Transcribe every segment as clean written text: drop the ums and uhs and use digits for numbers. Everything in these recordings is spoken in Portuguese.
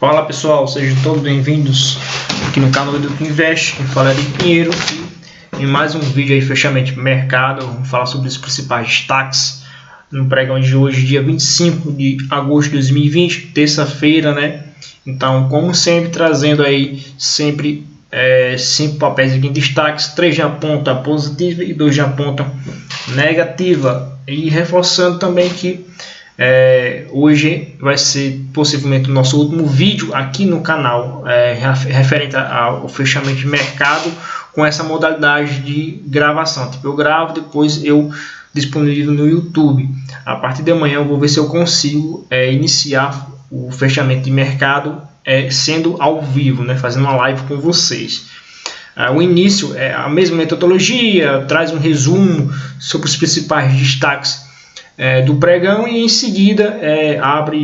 Fala pessoal, sejam todos bem-vindos aqui no canal do Invest. Quem fala é de Pinheiro e em mais um vídeo aí, fechamento de mercado. Vamos falar sobre os principais destaques no pregão de hoje, dia 25 de agosto de 2020, terça-feira, né? Então, como sempre, trazendo aí sempre 5 papéis aqui em destaques, 3 de ponta positiva e 2 de ponta negativa, e reforçando também que hoje vai ser possivelmente o nosso último vídeo aqui no canal referente ao fechamento de mercado com essa modalidade de gravação. Tipo, eu gravo, depois eu disponibilizo no YouTube. A partir de amanhã eu vou ver se eu consigo iniciar o fechamento de mercado sendo ao vivo, né, fazendo uma live com vocês. O início é a mesma metodologia, traz um resumo sobre os principais destaques do pregão, e em seguida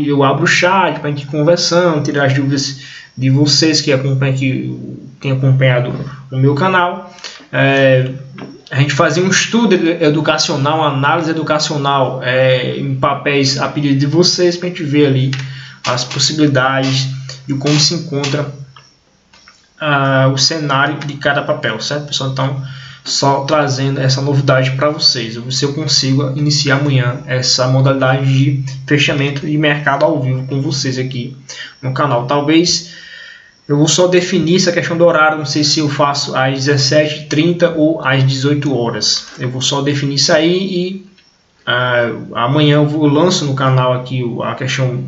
eu abro o chat para a gente conversando, tirar as dúvidas de vocês que têm acompanhado o meu canal. A gente fazia um estudo educacional, uma análise educacional em papéis a pedido de vocês, para a gente ver ali as possibilidades de como se encontra o cenário de cada papel, certo, pessoal? Então, só trazendo essa novidade para vocês. Se eu consigo iniciar amanhã essa modalidade de fechamento de mercado ao vivo com vocês aqui no canal. Talvez eu vou só definir essa questão do horário, não sei se eu faço às 17h30 ou às 18 horas. Eu vou só definir isso aí e amanhã eu lanço no canal aqui a questão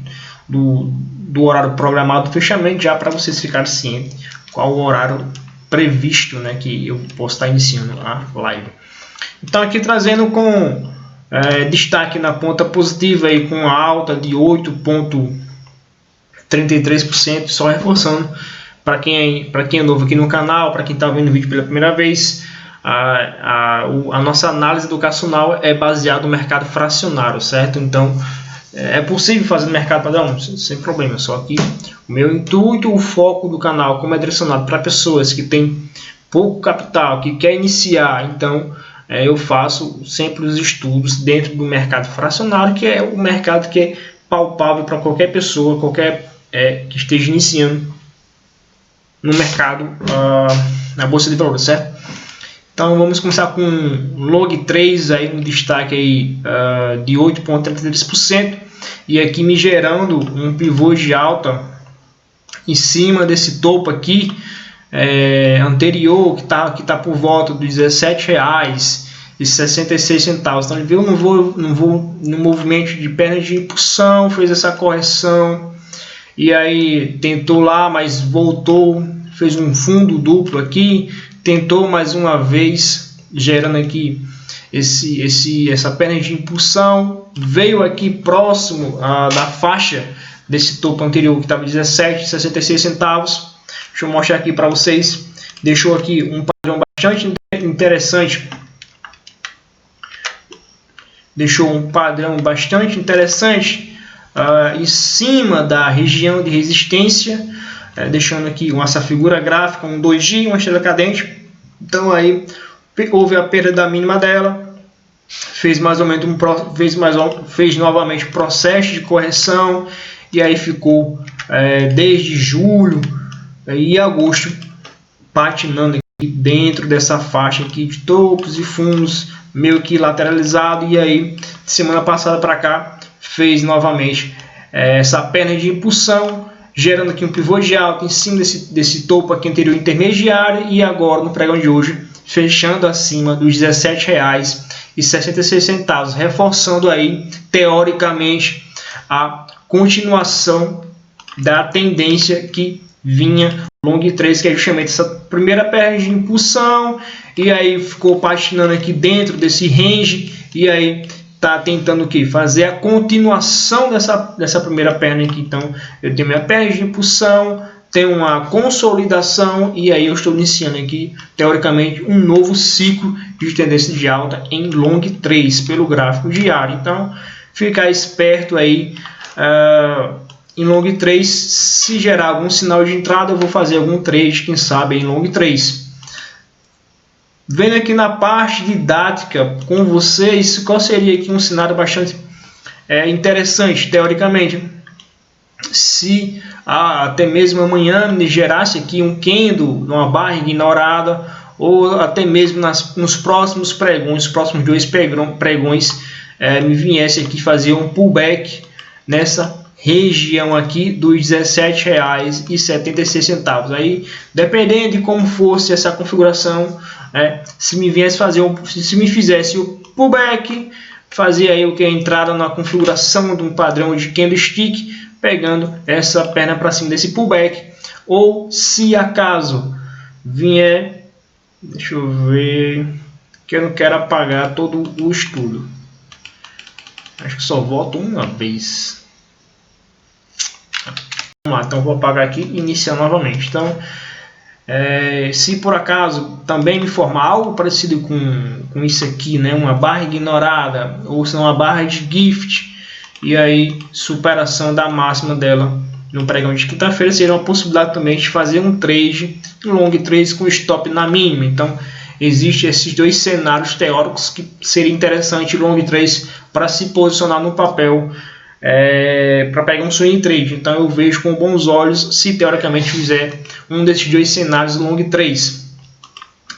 do horário programado do fechamento, já para vocês ficarem cientes qual o horário previsto, né, que eu posso estar iniciando a live. Então, aqui trazendo com destaque na ponta positiva aí, com a alta de 8,33%, só reforçando para quem é novo aqui no canal, para quem está vendo o vídeo pela primeira vez, a nossa análise educacional é baseada no mercado fracionário, certo? Então, é possível fazer no mercado padrão, sem problema, só que o meu intuito, o foco do canal, como é direcionado para pessoas que têm pouco capital, que quer iniciar, então eu faço sempre os estudos dentro do mercado fracionário, que é o mercado que é palpável para qualquer pessoa, que esteja iniciando no mercado, na bolsa de valores, certo? Então vamos começar com Log3, aí um destaque aí, de 8,33%, e aqui me gerando um pivô de alta em cima desse topo aqui anterior, que tá por volta dos R$17,66. Então ele veio no movimento de perna de impulsão, fez essa correção e aí tentou lá, mas voltou, fez um fundo duplo aqui, tentou mais uma vez, gerando aqui essa perna de impulsão, veio aqui próximo da faixa desse topo anterior, que estava R$17,66. Deixa eu mostrar aqui para vocês. Deixou aqui um padrão bastante interessante. Em cima da região de resistência, deixando aqui essa figura gráfica, um 2G, uma estrela cadente. Então aí houve a perda da mínima dela, fez novamente o processo de correção, e aí ficou desde julho e agosto patinando aqui dentro dessa faixa aqui de topos e fundos, meio que lateralizado, e aí semana passada para cá fez novamente essa perna de impulsão, gerando aqui um pivô de alta em cima desse topo aqui anterior intermediário, e agora no pregão de hoje fechando acima dos R$17,66, reforçando aí teoricamente a continuação da tendência que vinha Long 3, que é justamente essa primeira perna de impulsão, e aí ficou patinando aqui dentro desse range, e aí está tentando o que? Fazer a continuação dessa primeira perna aqui. Então eu tenho minha perna de impulsão, tenho uma consolidação, e aí eu estou iniciando aqui teoricamente um novo ciclo de tendência de alta em Long 3 pelo gráfico diário. Então ficar esperto aí em Long 3, se gerar algum sinal de entrada eu vou fazer algum trade, quem sabe em Long 3. Vendo aqui na parte didática com vocês, qual seria aqui um cenário bastante interessante, teoricamente. se até mesmo amanhã me gerasse aqui um candle, uma barra ignorada, ou até mesmo nos próximos pregões, os próximos 2 pregões, me viesse aqui fazer um pullback nessa região aqui dos R$17,76. Aí, dependendo de como fosse essa configuração, se me fizesse o pullback, fazia aí o que? A entrada na configuração de um padrão de candlestick, pegando essa perna para cima desse pullback. Ou se acaso vier, deixa eu ver, que eu não quero apagar todo o estudo, acho que só volto uma vez. Vamos lá, então vou apagar aqui e iniciar novamente. Então, se por acaso também me formar algo parecido com isso aqui, né, uma barra ignorada, ou se não uma barra de gift, e aí superação da máxima dela no pregão de quinta-feira, seria uma possibilidade também de fazer um trade, um long trade com stop na mínima. Então, existem esses 2 cenários teóricos que seria interessante long trade para se posicionar no papel, para pegar um swing trade. Então eu vejo com bons olhos se teoricamente fizer um desses 2 cenários long trades.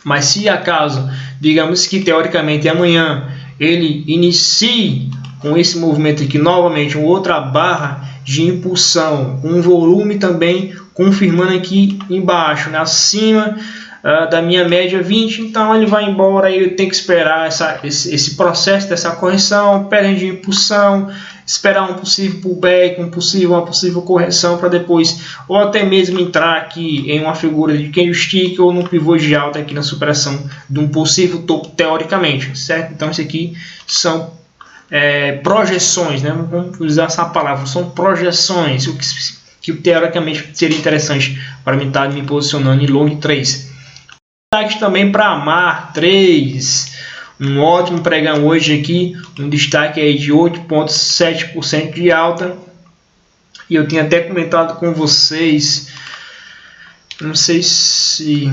Mas se acaso, digamos que teoricamente amanhã ele inicie com esse movimento aqui novamente, uma outra barra de impulsão, com um volume também confirmando aqui embaixo, né, acima da minha média 20, então ele vai embora. Aí eu tenho que esperar esse processo dessa correção, perda de impulsão, esperar um possível pullback, uma possível correção, para depois ou até mesmo entrar aqui em uma figura de candlestick ou no pivô de alta aqui na superação de um possível topo teoricamente, certo? Então isso aqui são projeções, né? Vamos usar essa palavra, são projeções, o que teoricamente seria interessante para mim estar me posicionando em long trades. Destaque também para AMAR 3, um ótimo pregão hoje aqui, um destaque aí de 8,7% de alta. E eu tinha até comentado com vocês, não sei se,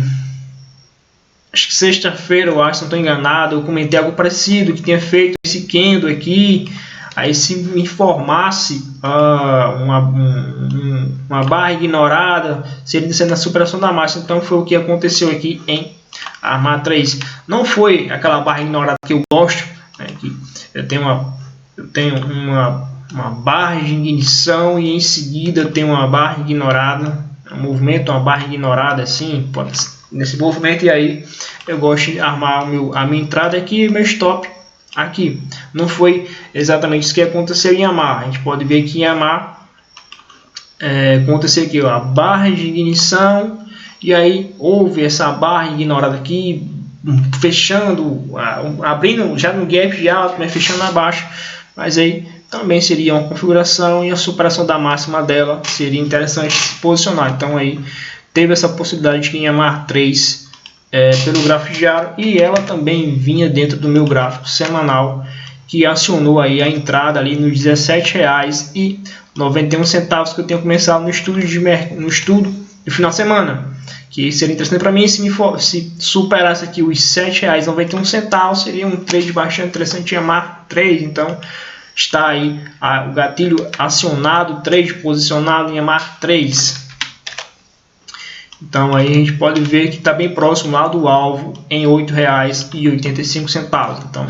acho que sexta-feira, eu acho, se não estou enganado, eu comentei algo parecido, que tinha feito esse candle aqui. Aí se me informasse uma barra ignorada, seria descendo na superação da máxima. Então foi o que aconteceu aqui em AMAR 3. Não foi aquela barra ignorada que eu gosto, né, que eu tenho uma barra de ignição e em seguida eu tenho uma barra ignorada, um movimento, uma barra ignorada assim, nesse movimento. E aí eu gosto de armar a minha entrada aqui e meu stop aqui. Não foi exatamente isso que aconteceu em AMAR. A gente pode ver que em AMAR aconteceu aqui, ó, a barra de ignição, e aí houve essa barra ignorada aqui, fechando, abrindo já no gap de alto, né, fechando abaixo. Mas aí também seria uma configuração e a superação da máxima dela seria interessante se posicionar. Então aí teve essa possibilidade de em AMAR 3 pelo gráfico diário, e ela também vinha dentro do meu gráfico semanal, que acionou aí a entrada ali nos R$17,91 que eu tenho começado no estudo de final de semana, que seria interessante para mim. Se superasse aqui os R$7,91, seria um trade bastante interessante em AMAR 3. Então está aí o gatilho acionado, trade posicionado em AMAR 3. Então aí a gente pode ver que está bem próximo lá do alvo em R$8,85. Então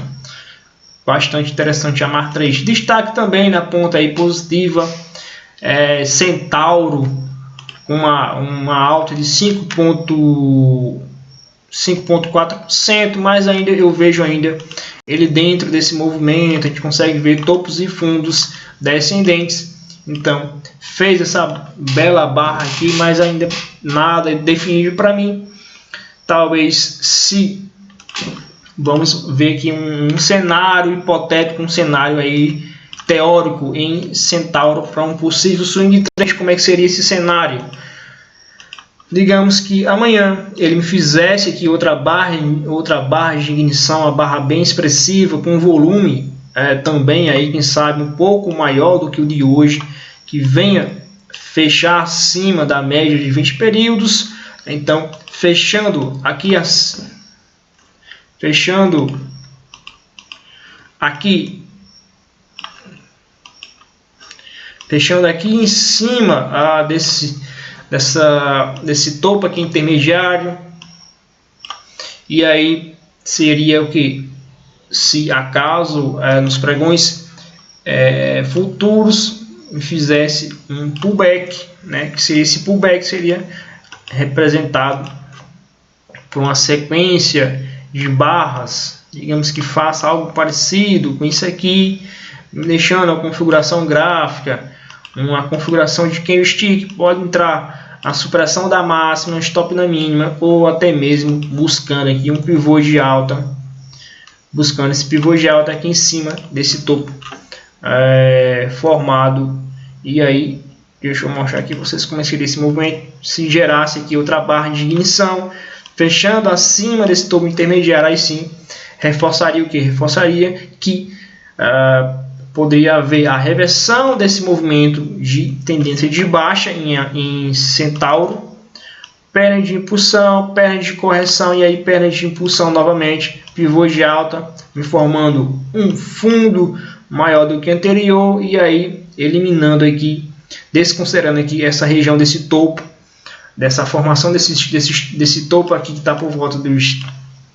bastante interessante a AMAR 3. Destaque também na ponta aí positiva, Centauro, com uma alta de 5,4%, mas ainda eu vejo ainda ele dentro desse movimento. A gente consegue ver topos e fundos descendentes. Então fez essa bela barra aqui, mas ainda nada definido para mim. Talvez, se vamos ver aqui um cenário hipotético, um cenário aí teórico em Centauro para um possível swing trade. Como é que seria esse cenário? Digamos que amanhã ele me fizesse aqui outra barra de ignição, uma barra bem expressiva, com volume também aí, quem sabe um pouco maior do que o de hoje, que venha fechar acima da média de 20 períodos. Então fechando aqui fechando aqui em cima desse topo aqui intermediário. E aí seria o que? Se acaso nos pregões futuros fizesse um pullback, né? Que seria esse pullback seria representado por uma sequência de barras, digamos que faça algo parecido com isso aqui, deixando a configuração gráfica, uma configuração de candlestick, pode entrar a superação da máxima, stop na mínima, ou até mesmo buscando aqui um pivô de alta, buscando esse pivô de alta aqui em cima desse topo formado. E aí, deixa eu mostrar aqui para vocês como seria esse movimento se gerasse aqui outra barra de ignição, fechando acima desse topo intermediário. Aí sim, reforçaria o que? Reforçaria que poderia haver a reversão desse movimento de tendência de baixa em Centauro, perna de impulsão, perna de correção e aí perna de impulsão novamente, pivô de alta, me formando um fundo maior do que anterior e aí eliminando aqui, desconsiderando aqui essa região desse topo, dessa formação desse topo aqui que está por volta dos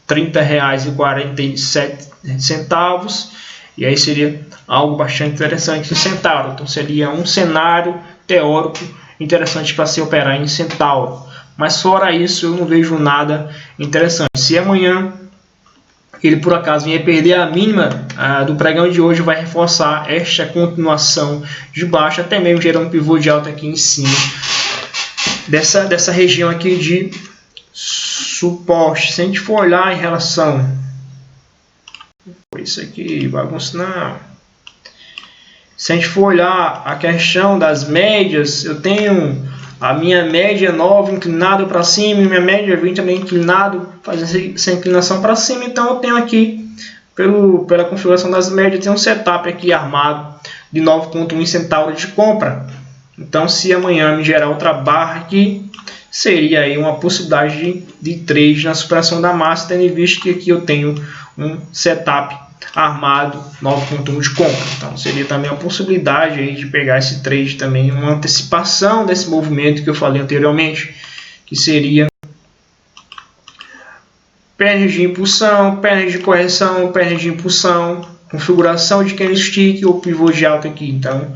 R$30,47, e aí seria algo bastante interessante em Centauro. Então seria um cenário teórico interessante para se operar em Centauro, mas fora isso eu não vejo nada interessante. Se amanhã ele por acaso vier perder a mínima do pregão de hoje, vai reforçar esta continuação de baixa, até mesmo gerando um pivô de alta aqui em cima dessa região aqui de suporte. Se a gente for olhar em relação, isso aqui bagunça não. Se a gente for olhar a questão das médias, eu tenho a minha média 9 inclinado para cima e minha média 20 também inclinado, fazendo essa inclinação para cima. Então eu tenho aqui, pela configuração das médias, tem um setup aqui armado de 9,1 Centauro de compra. Então se amanhã me gerar outra barra aqui, seria aí uma possibilidade de trade na superação da massa, tendo em vista que aqui eu tenho um setup armado 9,1 de compra. Então seria também uma possibilidade aí de pegar esse trade também, uma antecipação desse movimento que eu falei anteriormente, que seria perna de impulsão, perna de correção, perna de impulsão, configuração de candlestick ou pivô de alta aqui. Então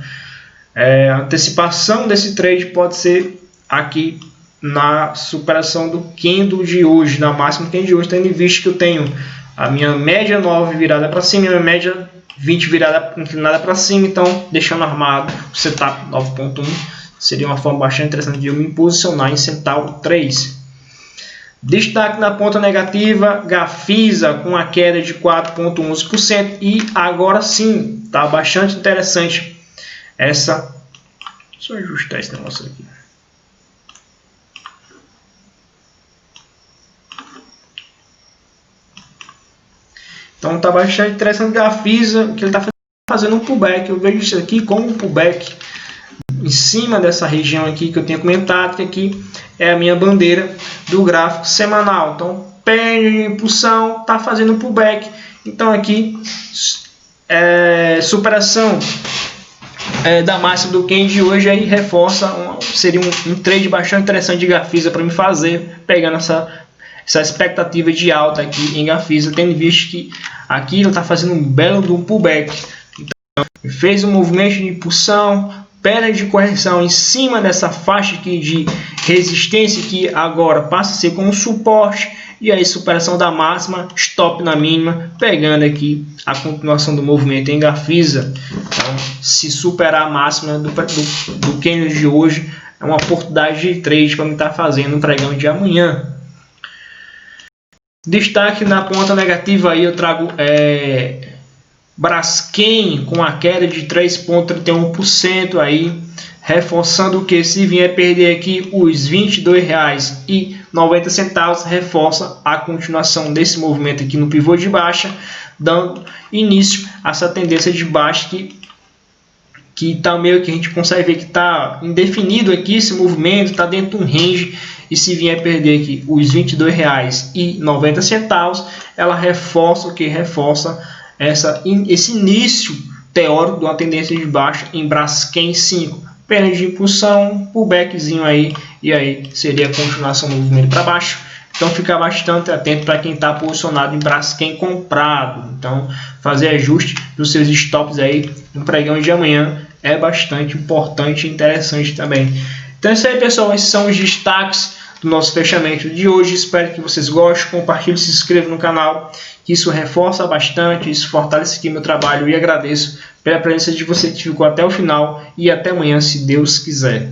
a antecipação desse trade pode ser aqui na superação do candle de hoje, na máxima candle de hoje, tendo em vista que eu tenho a minha média 9 virada para cima e a minha média 20 virada inclinada para cima. Então deixando armado o setup 9.1 seria uma forma bastante interessante de eu me posicionar em Centauro 3. Destaque na ponta negativa, Gafisa com a queda de 4,11%, e agora sim está bastante interessante essa. Deixa eu ajustar esse negócio aqui. Então está bastante interessante o Gafisa, que ele está fazendo um pullback. Eu vejo isso aqui como um pullback em cima dessa região aqui que eu tenho comentado, que aqui é a minha bandeira do gráfico semanal. Então perna de impulsão, está fazendo um pullback. Então aqui superação da máxima do candle de hoje, aí reforça, seria um trade bastante interessante de Gafisa para me fazer, pegando essa expectativa de alta aqui em Gafisa, tendo visto que aqui ele está fazendo um belo pullback. Então, fez um movimento de impulsão, perna de correção em cima dessa faixa aqui de resistência, que agora passa a ser como suporte, e aí superação da máxima, stop na mínima, pegando aqui a continuação do movimento em Gafisa. Então, se superar a máxima do candle de hoje, é uma oportunidade de trade para me estar fazendo um pregão de amanhã. Destaque na ponta negativa aí eu trago Braskem com a queda de 3,31% aí, reforçando que se vier perder aqui os R$ 22,90, reforça a continuação desse movimento aqui no pivô de baixa, dando início a essa tendência de baixa que tá meio que a gente consegue ver que está indefinido aqui esse movimento, está dentro de um range, e se vier perder aqui os R$ 22,90, ela reforça o que? Reforça esse início teórico de uma tendência de baixa em Braskem 5. Perda de impulsão, pullbackzinho aí, e aí seria a continuação do movimento para baixo. Então fica bastante atento para quem está posicionado em Braskem comprado. Então fazer ajuste dos seus stops aí no pregão de amanhã é bastante importante e interessante também. Então é isso aí, pessoal, esses são os destaques do nosso fechamento de hoje. Espero que vocês gostem, compartilhem, se inscrevam no canal, que isso reforça bastante, isso fortalece aqui meu trabalho, e agradeço pela presença de você que ficou até o final, e até amanhã, se Deus quiser.